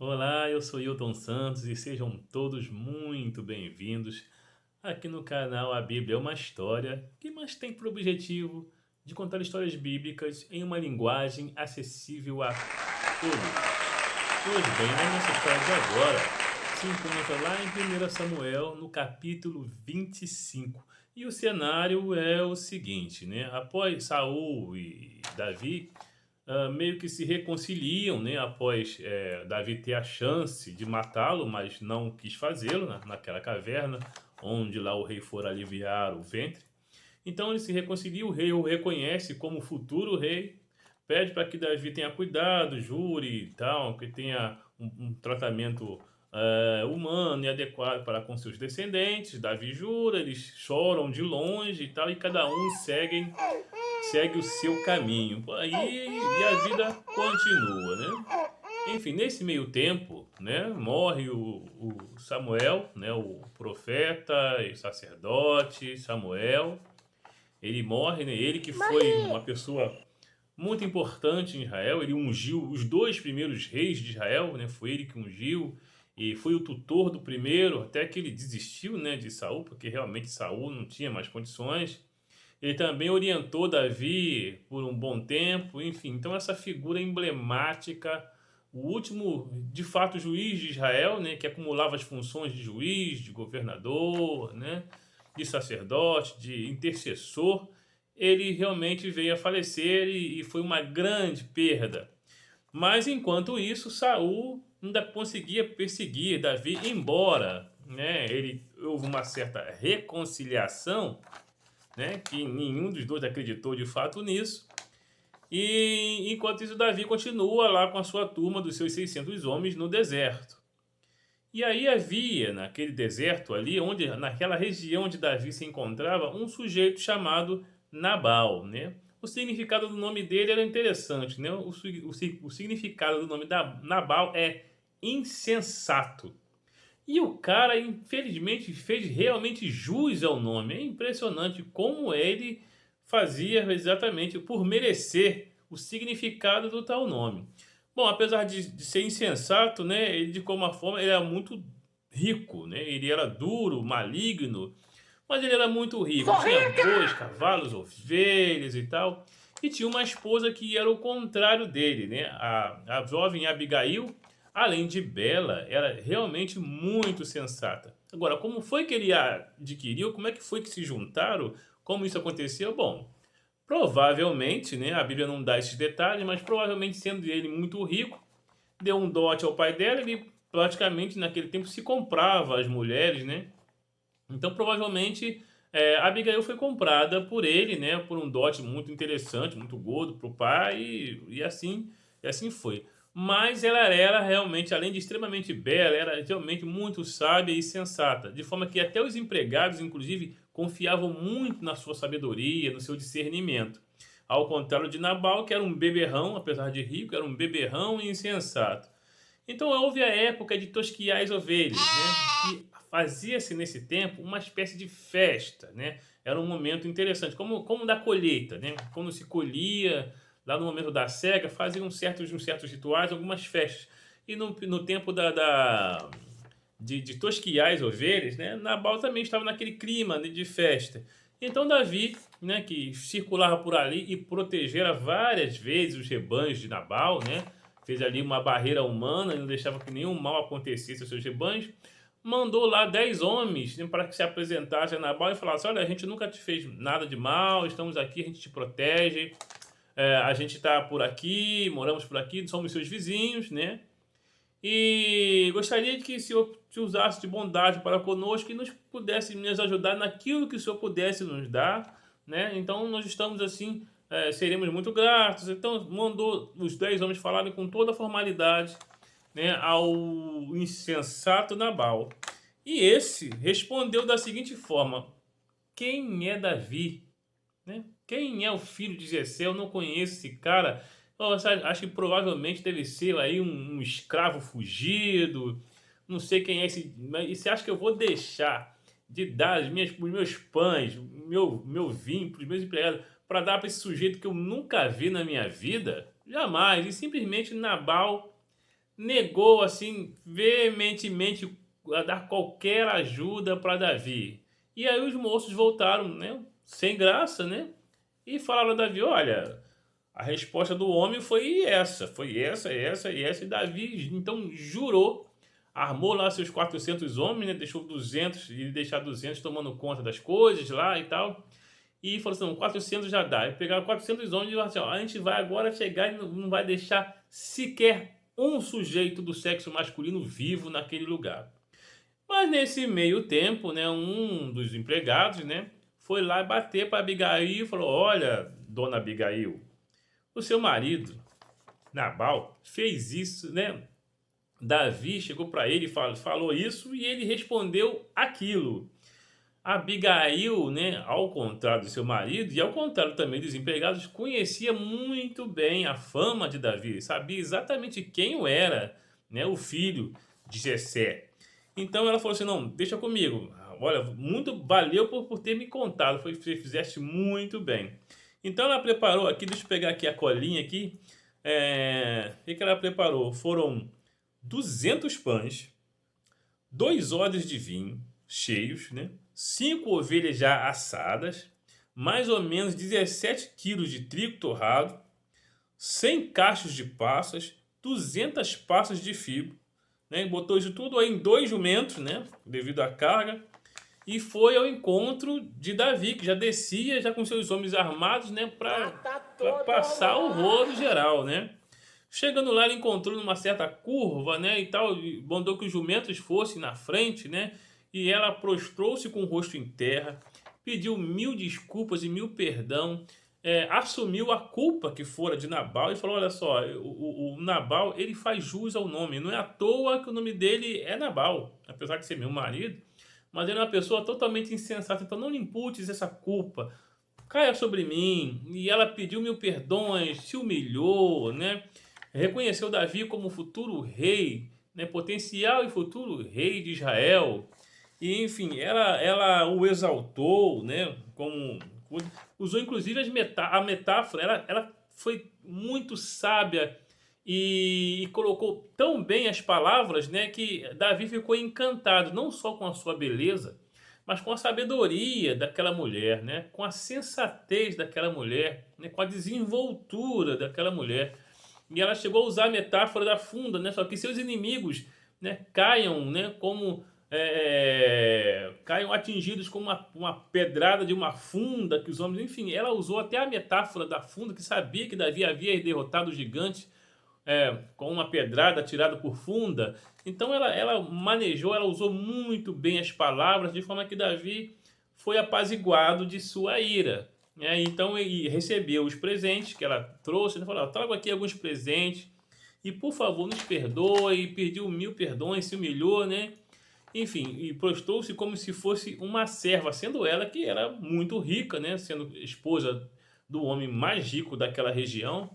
Olá, eu sou Hilton Santos e sejam todos muito bem-vindos aqui no canal A Bíblia é uma História, que mais tem por objetivo de contar histórias bíblicas em uma linguagem acessível a todos. Pois bem, na nossa história de agora se encontra lá em 1 Samuel, no capítulo 25. E o cenário é o seguinte, né? Após Saul e Davi meio que se reconciliam, né? Após Davi ter a chance de matá-lo, mas não quis fazê-lo naquela caverna, onde lá o rei for aliviar o ventre. Então ele se reconcilia, o rei o reconhece como futuro rei, pede para que Davi tenha cuidado, jure e tal, que tenha um tratamento humano e adequado para com seus descendentes. Davi jura, eles choram de longe e tal, e cada um segue o seu caminho. E a vida continua, né? Enfim, nesse meio tempo, né, morre o Samuel, né, o profeta e sacerdote Samuel. Ele morre, né? Ele que foi uma pessoa muito importante em Israel, ele ungiu os dois primeiros reis de Israel, né? Foi ele que ungiu e foi o tutor do primeiro, até que ele desistiu, né, de Saul, porque realmente Saul não tinha mais condições. Ele também orientou Davi por um bom tempo, enfim. Então essa figura emblemática, o último, de fato, juiz de Israel, né, que acumulava as funções de juiz, de governador, né, de sacerdote, de intercessor, ele realmente veio a falecer e foi uma grande perda. Mas enquanto isso, Saul ainda conseguia perseguir Davi, embora, né, ele houve uma certa reconciliação, né, que nenhum dos dois acreditou de fato nisso. E enquanto isso, Davi continua lá com a sua turma dos seus 600 homens no deserto. E aí havia naquele deserto ali, onde naquela região onde Davi se encontrava, um sujeito chamado Nabal, né? O significado do nome dele era interessante, né? O significado do nome da Nabal é insensato. E o cara, infelizmente, fez realmente jus ao nome. É impressionante como ele fazia exatamente por merecer o significado do tal nome. Bom, apesar de ser insensato, né, ele de alguma forma ele era muito rico, né? Ele era duro, maligno, mas ele era muito rico. Tinha bois, cavalos, ovelhas e tal. E tinha uma esposa que era o contrário dele, né? A jovem Abigail, além de bela, era realmente muito sensata. Agora, como foi que ele a adquiriu? Como é que foi que se juntaram? Como isso aconteceu? Bom, provavelmente, né? A Bíblia não dá esses detalhes, mas provavelmente sendo ele muito rico, deu um dote ao pai dela, ele praticamente naquele tempo se comprava as mulheres, né? Então, provavelmente, Abigail foi comprada por ele, né, por um dote muito interessante, muito gordo para o pai, e assim foi. Mas ela era realmente, além de extremamente bela, era realmente muito sábia e sensata, de forma que até os empregados, inclusive, confiavam muito na sua sabedoria, no seu discernimento. Ao contrário de Nabal, que era um beberrão, apesar de rico, era um beberrão e insensato. Então houve a época de tosquiar as ovelhas, né? Que fazia-se nesse tempo uma espécie de festa, né? Era um momento interessante, como da colheita, né? Quando se colhia, lá no momento da cega, faziam uns certos rituais, algumas festas. E no tempo de tosquiar as ovelhas, né? Nabal também estava naquele clima, né, de festa. Então Davi, né, que circulava por ali e protegera várias vezes os rebanhos de Nabal, né? Fez ali uma barreira humana e não deixava que nenhum mal acontecesse aos seus rebanhos. Mandou lá 10 homens, né, para que se apresentassem a Nabal e falassem: olha, a gente nunca te fez nada de mal, estamos aqui, a gente te protege, a gente está por aqui, moramos por aqui, somos seus vizinhos, né? E gostaria de que o Senhor te usasse de bondade para conosco e nos ajudar naquilo que o Senhor pudesse nos dar, né? Então nós estamos assim, seremos muito gratos. Então mandou os 10 homens falarem com toda a formalidade, né, ao insensato Nabal. E esse respondeu da seguinte forma: quem é Davi? Né? Quem é o filho de Jessé? Eu não conheço esse cara. Acho que provavelmente deve ser aí um escravo fugido. Não sei quem é esse. E você acha que eu vou deixar de dar os meus pães, meu vinho para os meus empregados para dar para esse sujeito que eu nunca vi na minha vida? Jamais. E simplesmente Nabal negou assim veementemente a dar qualquer ajuda para Davi. E aí os moços voltaram, né, sem graça, né, e falaram a Davi: olha, a resposta do homem foi essa e essa. E Davi então jurou, armou lá seus 400 homens, né, deixou 200 e deixar 200 tomando conta das coisas lá e tal. E falou assim: não, 400 já dá. E pegaram 400 homens e falaram assim: ó, a gente vai agora chegar e não vai deixar sequer um sujeito do sexo masculino vivo naquele lugar. Mas nesse meio tempo, né, um dos empregados, né, foi lá bater para Abigail e falou: olha, dona Abigail, o seu marido, Nabal, fez isso, né? Davi chegou para ele e falou isso e ele respondeu aquilo. Abigail, né, ao contrário do seu marido e ao contrário também dos empregados, conhecia muito bem a fama de Davi, sabia exatamente quem o era, né, o filho de Jessé. Então ela falou assim: não, deixa comigo. Olha, muito valeu por ter me contado, você fizeste muito bem. Então ela preparou aqui, deixa eu pegar aqui a colinha aqui. O que ela preparou? Foram 200 pães, 2 odres de vinho cheios, né? 5 ovelhas já assadas, mais ou menos 17 quilos de trigo torrado, 100 cachos de passas, 200 passas de figo, né? Botou isso tudo aí em 2 jumentos, né? Devido à carga. E foi ao encontro de Davi, que já descia já com seus homens armados, né? Para passar o rolo geral, né? Chegando lá, ele encontrou numa certa curva, né, e tal, e mandou que os jumentos fossem na frente, né, e ela prostrou-se com o rosto em terra, pediu 1000 desculpas e 1000 perdão, assumiu a culpa que fora de Nabal e falou: olha só, o Nabal, ele faz jus ao nome, não é à toa que o nome dele é Nabal, apesar de ser meu marido, mas ele é uma pessoa totalmente insensata, então não lhe imputes essa culpa, caia sobre mim. E ela pediu 1000 perdões, se humilhou, né? Reconheceu Davi como futuro rei, né? Potencial e futuro rei de Israel. E enfim, ela o exaltou, né? Como usou inclusive a metáfora. Ela foi muito sábia e colocou tão bem as palavras, né? Que Davi ficou encantado não só com a sua beleza, mas com a sabedoria daquela mulher, né? Com a sensatez daquela mulher, né? Com a desenvoltura daquela mulher. E ela chegou a usar a metáfora da funda, né? Só que seus inimigos, né, caiam, né, como caiam atingidos com uma pedrada de uma funda que os homens, enfim, ela usou até a metáfora da funda, que sabia que Davi havia derrotado o gigante com uma pedrada tirada por funda. Então ela manejou, ela usou muito bem as palavras, de forma que Davi foi apaziguado de sua ira. Então ele recebeu os presentes que ela trouxe, ele falou: trago aqui alguns presentes e por favor nos perdoe, e pediu 1000 perdões, se humilhou, né? Enfim, e prostou-se como se fosse uma serva, sendo ela que era muito rica, né? Sendo esposa do homem mais rico daquela região,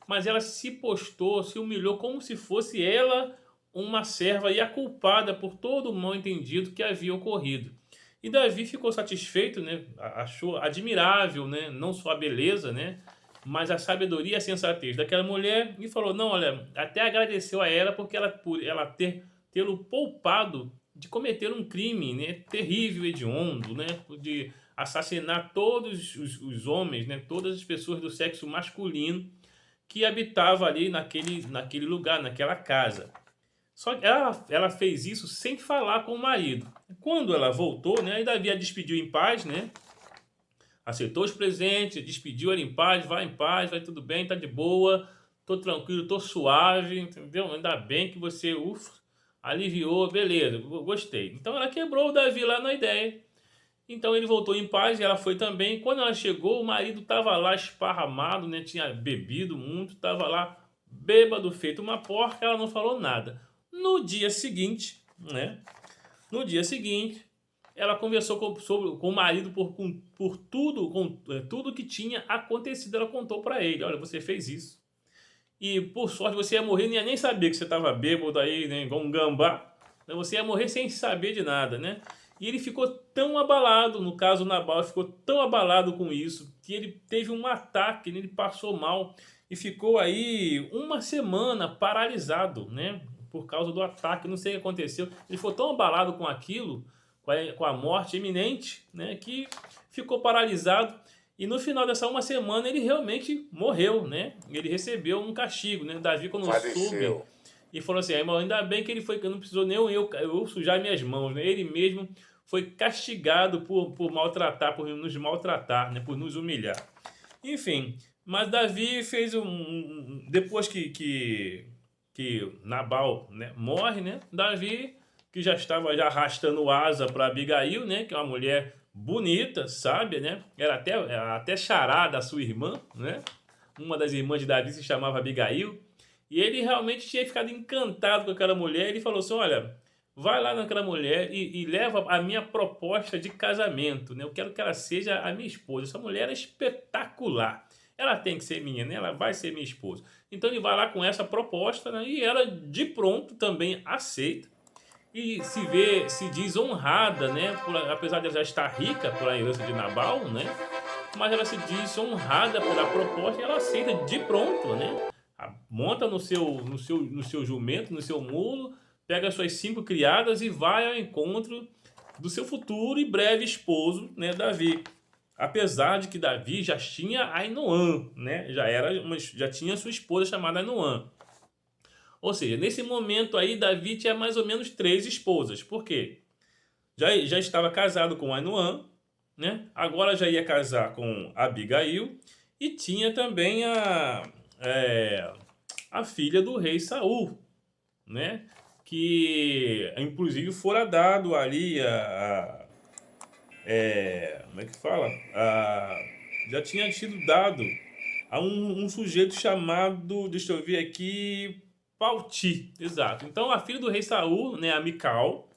mas ela se postou, se humilhou como se fosse ela uma serva e a culpada por todo o mal entendido que havia ocorrido. E Davi ficou satisfeito, né? Achou admirável, né? Não só a beleza, né? Mas a sabedoria e a sensatez daquela mulher e falou: não, olha, até agradeceu a ela porque por ela tê-lo poupado de cometer um crime, né? Terrível e hediondo, né? De assassinar todos os homens, né? Todas as pessoas do sexo masculino que habitava ali naquele lugar, naquela casa. Só que ela fez isso sem falar com o marido. Quando ela voltou, né, aí Davi a despediu em paz, né? Aceitou os presentes, despediu ela em paz, vai tudo bem, tá de boa, tô tranquilo, tô suave, entendeu? Ainda bem que você, aliviou, beleza, gostei. Então ela quebrou o Davi lá na ideia. Então ele voltou em paz e ela foi também. Quando ela chegou, o marido estava lá esparramado, né? Tinha bebido muito, estava lá bêbado, feito uma porca, ela não falou nada. No dia seguinte, né? No dia seguinte, ela conversou com o marido por tudo, tudo que tinha acontecido. Ela contou para ele: olha, você fez isso. E por sorte você ia morrer, não ia nem saber que você estava bêbado aí, né? Igual um gambá. Você ia morrer sem saber de nada, né? E ele ficou tão abalado, no caso Nabal, ficou tão abalado com isso, que ele teve um ataque, ele passou mal e ficou aí uma semana paralisado, né? por causa do ataque, não sei o que aconteceu. Ele ficou tão abalado com aquilo, com a morte iminente, né, que ficou paralisado. E no final dessa uma semana ele realmente morreu, né? Ele recebeu um castigo, né? Davi, quando soube, Faleceu. e falou assim: irmão, ainda bem que ele foi, que não precisou nem eu sujar minhas mãos, né? Ele mesmo foi castigado por maltratar, por nos maltratar, né? Por nos humilhar. Enfim, mas Davi fez depois que Nabal, né, morre, né? Davi, que já estava já arrastando asa para Abigail, né? Que é uma mulher bonita, sábia, né? Era até chará da sua irmã, né? Uma das irmãs de Davi se chamava Abigail. E ele realmente tinha ficado encantado com aquela mulher. Ele falou assim: olha, vai lá naquela mulher e leva a minha proposta de casamento, né? Eu quero que ela seja a minha esposa. Essa mulher é espetacular. Ela tem que ser minha, né? Ela vai ser minha esposa. Então ele vai lá com essa proposta, né? E ela de pronto também aceita. E se diz honrada, né? Apesar de ela já estar rica por a herança de Nabal, né? Mas ela se diz honrada pela proposta e ela aceita de pronto, né? Monta no seu jumento, no seu mulo, pega as suas 5 criadas e vai ao encontro do seu futuro e breve esposo, né, Davi. Apesar de que Davi já tinha Ainoã, né? Já tinha sua esposa chamada Ainoã. Ou seja, nesse momento aí, Davi tinha mais ou menos 3 esposas. Por quê? Já estava casado com Ainoã, né? Agora já ia casar com Abigail e tinha também a filha do rei Saul, né? Que inclusive fora dado ali como é que fala? Já tinha sido dado a um sujeito chamado, deixa eu ver aqui, Pauti, exato. Então a filha do rei Saul, né, a Mical,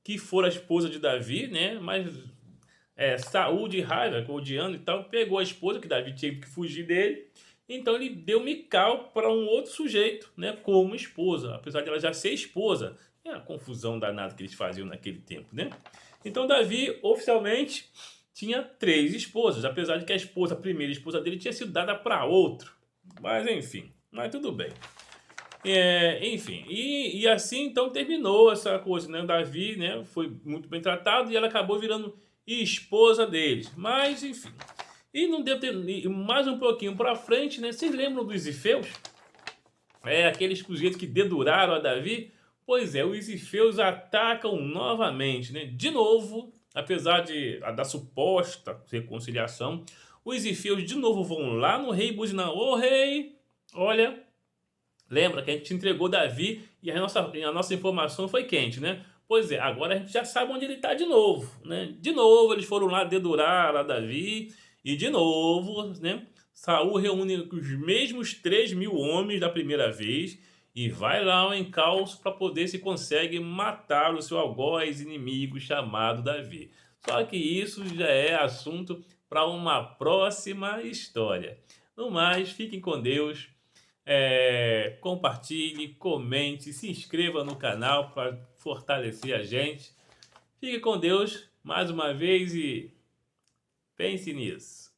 que fora a esposa de Davi, né, mas Saul de raiva, odiando e tal, pegou a esposa, que Davi teve que fugir dele, então ele deu Mical para um outro sujeito, né, como esposa, apesar de ela já ser esposa. É a confusão danada que eles faziam naquele tempo, né? Então Davi oficialmente tinha 3 esposas, apesar de que a primeira esposa dele tinha sido dada para outro. Mas enfim, mas tudo bem. Enfim, e assim então terminou essa coisa, né? Davi, né, foi muito bem tratado e ela acabou virando esposa deles. Mas enfim, e não deu tempo, e mais um pouquinho para frente, né? Vocês lembram dos Ifeus? Aqueles sujeitos que deduraram a Davi? Pois é, os Ifeus atacam novamente, né? De novo, apesar da suposta reconciliação, os Ifeus de novo vão lá no rei buzinar: ô rei, olha, lembra que a gente entregou Davi e a nossa informação foi quente, né? Pois é, agora a gente já sabe onde ele está de novo, né? De novo eles foram lá dedurar a Davi e de novo, né? Saul reúne os mesmos 3.000 homens da primeira vez e vai lá ao encalço para poder se consegue matar o seu algoz inimigo chamado Davi. Só que isso já é assunto para uma próxima história. No mais, fiquem com Deus. Compartilhe, comente, se inscreva no canal para fortalecer a gente. Fique com Deus mais uma vez e pense nisso.